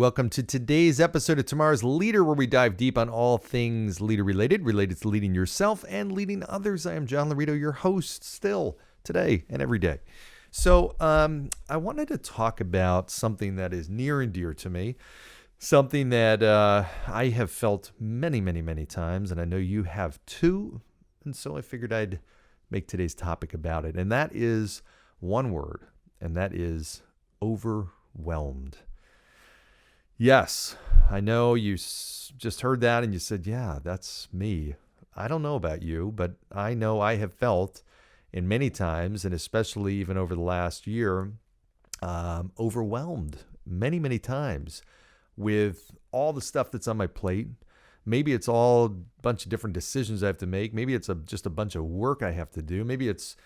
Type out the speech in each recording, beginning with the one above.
Welcome to today's episode of Tomorrow's Leader, where we dive deep on all things leader related to leading yourself and leading others. I am John Laurito, your host still today and every day. So I wanted to talk about something that is near and dear to me, something that I have felt many times, and I know you have too. And so I figured I'd make today's topic about it. And that is one word, and that is overwhelmed. Yes, I know you just heard that and you said, yeah, that's me. I don't know about you, but I know I have felt in many times, and especially even over the last year, overwhelmed many times with all the stuff that's on my plate. Maybe it's all a bunch of different decisions I have to make. Maybe it's just a bunch of work I have to do. Maybe it's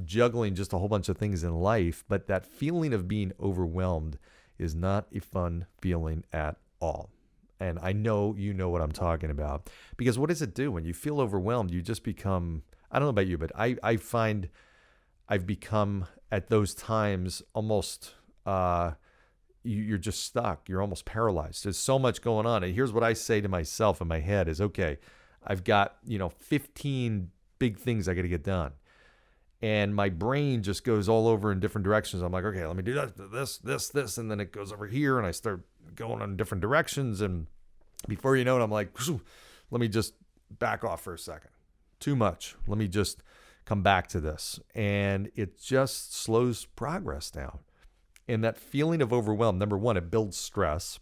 juggling just a whole bunch of things in life. But that feeling of being overwhelmed is not a fun feeling at all. And I know you know what I'm talking about. Because what does it do? When you feel overwhelmed, you just become, I don't know about you, but I find I've become at those times almost, you're just stuck. You're almost paralyzed. There's so much going on. And here's what I say to myself in my head is, okay, I've got, 15 big things I got to get done. And my brain just goes all over in different directions. I'm like, okay, let me do this. And then it goes over here and I start going in different directions. And before you know it, I'm like, let me just back off for a second. Too much. Let me just come back to this. And it just slows progress down. And that feeling of overwhelm, number one, it builds stress.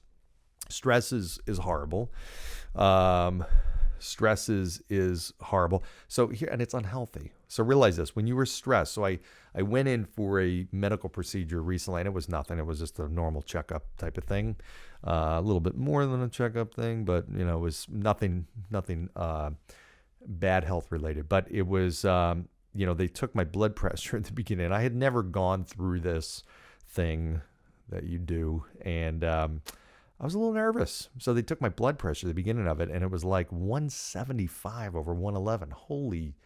Stress is horrible. Stress is horrible. So here, and it's unhealthy. So realize this, when you were stressed, so I went in for a medical procedure recently, and it was nothing. It was just a normal checkup type of thing. A little bit more than a checkup thing, but it was nothing bad health related. But it was, they took my blood pressure at the beginning. I had never gone through this thing that you do, and I was a little nervous. So they took my blood pressure at the beginning of it, and it was like 175 over 111. Holy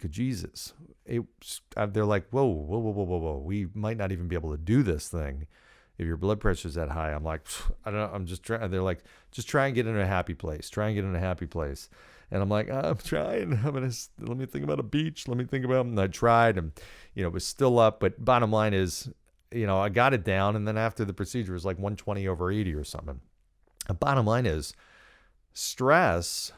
Jesus. They're like, whoa. We might not even be able to do this thing if your blood pressure is that high. I'm like, I don't know. I'm just trying. They're like, just try and get in a happy place. And I'm like, I'm trying. Let me think about a beach. And I tried, and, it was still up. But bottom line is, I got it down. And then after the procedure, it was like 120 over 80 or something. The bottom line is, stress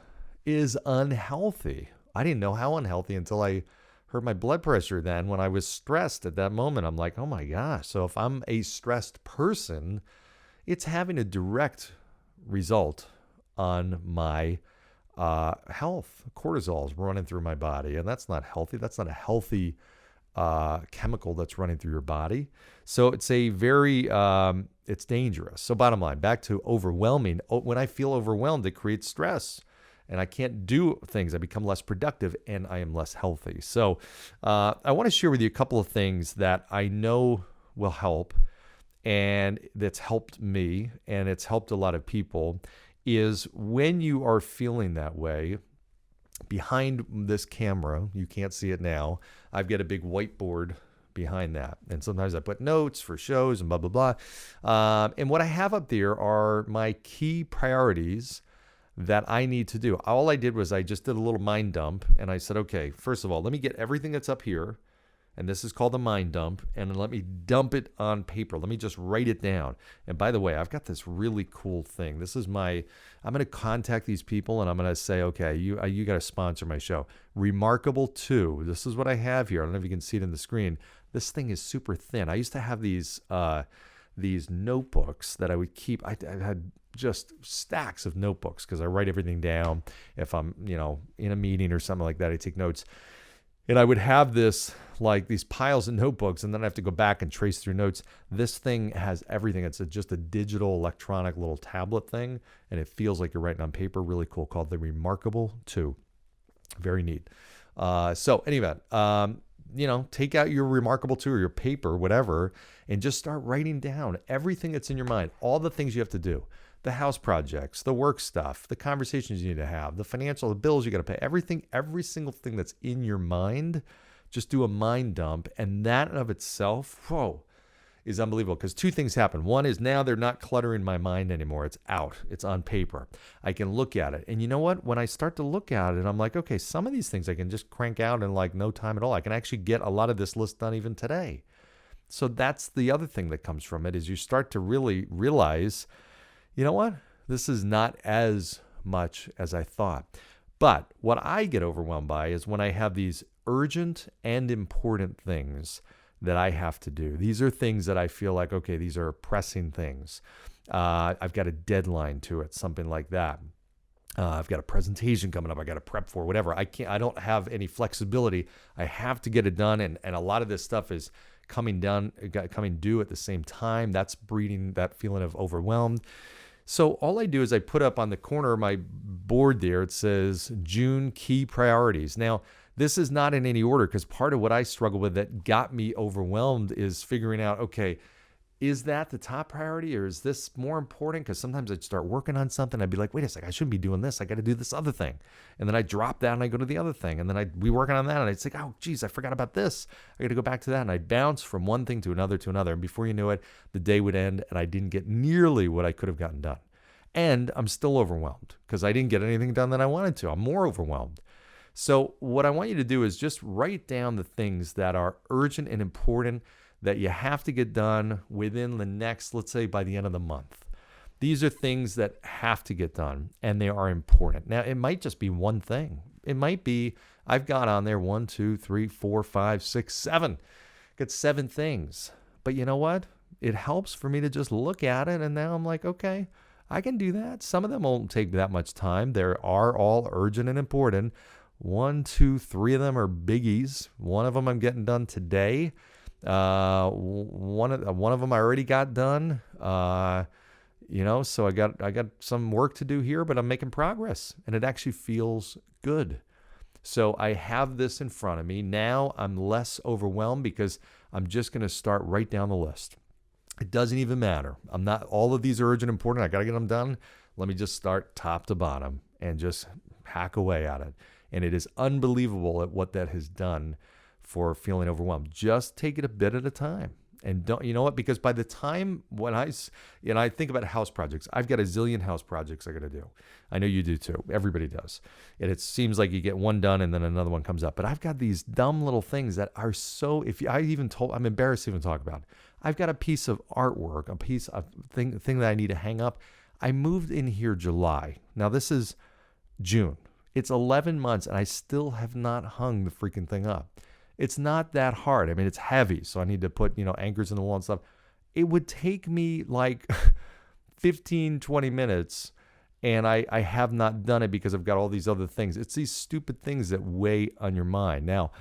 is unhealthy. I didn't know how unhealthy until I heard my blood pressure then. When I was stressed at that moment, I'm like, oh my gosh. So if I'm a stressed person, it's having a direct result on my health. Cortisol is running through my body, and that's not healthy. That's not a healthy chemical that's running through your body. So it's a very, it's dangerous. So bottom line, back to overwhelming. When I feel overwhelmed, it creates stress, and I can't do things. I become less productive, and I am less healthy. So I want to share with you a couple of things that I know will help, and that's helped me, and it's helped a lot of people, is when you are feeling that way. Behind this camera, you can't see it now, I've got a big whiteboard behind that. And sometimes I put notes for shows and blah, blah, blah. And what I have up there are my key priorities that I need to do. All I did was I just did a little mind dump, and I said, okay, first of all, let me get everything that's up here. And this is called a mind dump. And let me dump it on paper. Let me just write it down. And by the way, I've got this really cool thing. I'm going to contact these people, and I'm going to say, okay, you got to sponsor my show. Remarkable 2. This is what I have here. I don't know if you can see it on the screen. This thing is super thin. I used to have these notebooks that I would keep. I had just stacks of notebooks because I write everything down. If I'm, in a meeting or something like that, I take notes. And I would have this, like these piles of notebooks, and then I have to go back and trace through notes. This thing has everything. It's just a digital electronic little tablet thing, and it feels like you're writing on paper. Really cool, called the Remarkable 2. Very neat. So anyway, take out your Remarkable 2 or your paper, whatever, and just start writing down everything that's in your mind, all the things you have to do. The house projects, the work stuff, the conversations you need to have, the financial, the bills you got to pay, everything, every single thing that's in your mind, just do a mind dump. And that in of itself, is unbelievable because two things happen. One is now they're not cluttering my mind anymore. It's out. It's on paper. I can look at it. And you know what? When I start to look at it, I'm like, okay, some of these things I can just crank out in like no time at all. I can actually get a lot of this list done even today. So that's the other thing that comes from it is you start to really realize, you know what? This is not as much as I thought. But what I get overwhelmed by is when I have these urgent and important things that I have to do. These are things that I feel like, okay, these are pressing things. I've got a deadline to it, something like that. I've got a presentation coming up. I got to prep for whatever. I don't have any flexibility. I have to get it done. And a lot of this stuff is coming due at the same time. That's breeding that feeling of overwhelmed. So all I do is I put up on the corner of my board there, it says June key priorities. Now, this is not in any order because part of what I struggle with that got me overwhelmed is figuring out, okay, is that the top priority or is this more important? Because sometimes I'd start working on something. I'd be like, wait a second, I shouldn't be doing this. I got to do this other thing. And then I drop that and I go to the other thing. And then I'd be working on that and I'd say, oh, geez, I forgot about this. I got to go back to that. And I'd bounce from one thing to another. And before you knew it, the day would end and I didn't get nearly what I could have gotten done. And I'm still overwhelmed because I didn't get anything done that I wanted to. I'm more overwhelmed. So what I want you to do is just write down the things that are urgent and important that you have to get done within the next, let's say by the end of the month. These are things that have to get done and they are important. Now, it might just be one thing. It might be, I've got on there 1, 2, 3, 4, 5, 6, 7. Got 7 things. But you know what? It helps for me to just look at it and now I'm like, okay, I can do that. Some of them won't take that much time. They are all urgent and important. 1, 2, 3 of them are biggies. One of them I'm getting done today. One of them I already got done. So I got some work to do here, but I'm making progress and it actually feels good. So I have this in front of me. Now I'm less overwhelmed because I'm just going to start right down the list. It doesn't even matter. I'm not, all of these are urgent and important. I got to get them done. Let me just start top to bottom and just hack away at it. And it is unbelievable at what that has done for feeling overwhelmed. Just take it a bit at a time. And don't, you know what? Because by the time when I think about house projects, I've got a zillion house projects I got to do. I know you do too. Everybody does. And it seems like you get one done and then another one comes up. But I've got these dumb little things that are so, I'm embarrassed to even talk about. I've got a piece of artwork, a piece of thing that I need to hang up. I moved in here July. Now this is June. It's 11 months and I still have not hung the freaking thing up. It's not that hard. I mean, it's heavy, so I need to put, anchors in the wall and stuff. It would take me like 15, 20 minutes, and I have not done it because I've got all these other things. It's these stupid things that weigh on your mind. Now,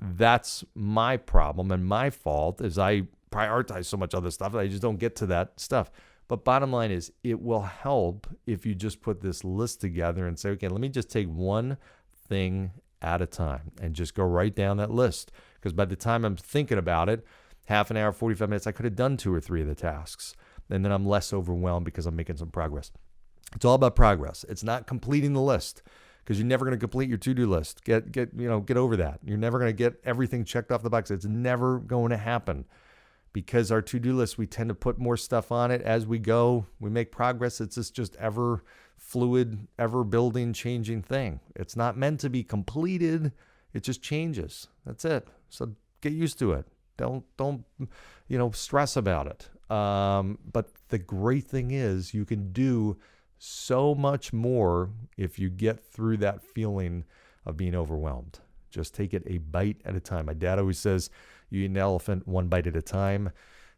that's my problem and my fault is I prioritize so much other stuff that I just don't get to that stuff. But bottom line is, it will help if you just put this list together and say, okay, let me just take one thing at a time and just go right down that list. Because by the time I'm thinking about it, half an hour, 45 minutes, I could have done 2 or 3 of the tasks. And then I'm less overwhelmed because I'm making some progress. It's all about progress. It's not completing the list because you're never going to complete your to-do list. Get over that. You're never going to get everything checked off the box. It's never going to happen because our to-do list, we tend to put more stuff on it as we go. We make progress. It's just ever fluid, ever building, changing thing. It's not meant to be completed. It just changes. That's it. So get used to it. Don't stress about it. But the great thing is you can do so much more if you get through that feeling of being overwhelmed. Just take it a bite at a time. My dad always says, you eat an elephant one bite at a time.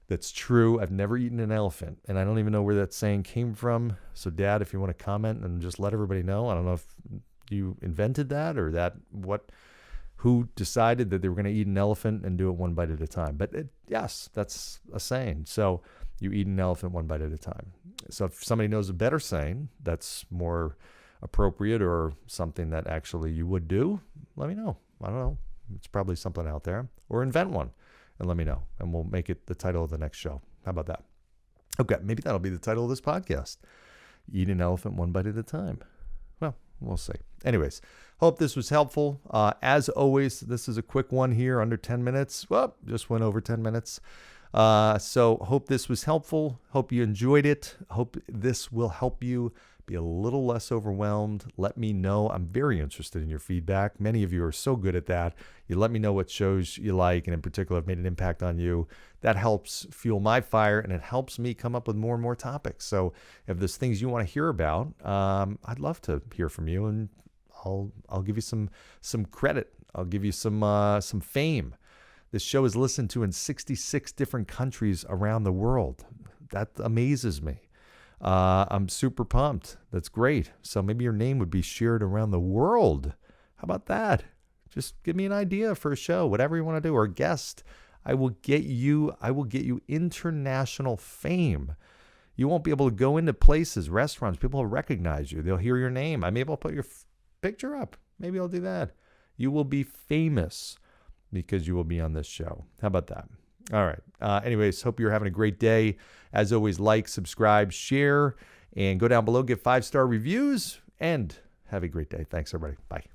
That's true. I've never eaten an elephant, and I don't even know where that saying came from. So, Dad, if you want to comment and just let everybody know, I don't know if you invented that or who decided that they were going to eat an elephant and do it one bite at a time. But yes, that's a saying. So you eat an elephant one bite at a time. So if somebody knows a better saying that's more appropriate or something that actually you would do, let me know. I don't know. It's probably something out there. Or invent one and let me know. And we'll make it the title of the next show. How about that? Okay, maybe that'll be the title of this podcast. Eat an elephant one bite at a time. Well, we'll see. Anyways, hope this was helpful. As always, this is a quick one here, under 10 minutes. Well, just went over 10 minutes. So hope this was helpful. Hope you enjoyed it. Hope this will help you be a little less overwhelmed. Let me know. I'm very interested in your feedback. Many of you are so good at that. You let me know what shows you like, and in particular have made an impact on you. That helps fuel my fire, and it helps me come up with more and more topics. So if there's things you want to hear about, I'd love to hear from you, and I'll give you some credit. I'll give you some fame. This show is listened to in 66 different countries around the world. That amazes me. I'm super pumped. That's great. So maybe your name would be shared around the world. How about that? Just give me an idea for a show, whatever you want to do, or a guest. I will get you international fame. You won't be able to go into places, restaurants. People will recognize you. They'll hear your name. I may be able to put your picture up. Maybe I'll do that. You will be famous because you will be on this show. How about that? All right. Anyways, hope you're having a great day. As always, like, subscribe, share, and go down below, give 5-star reviews, and have a great day. Thanks, everybody. Bye.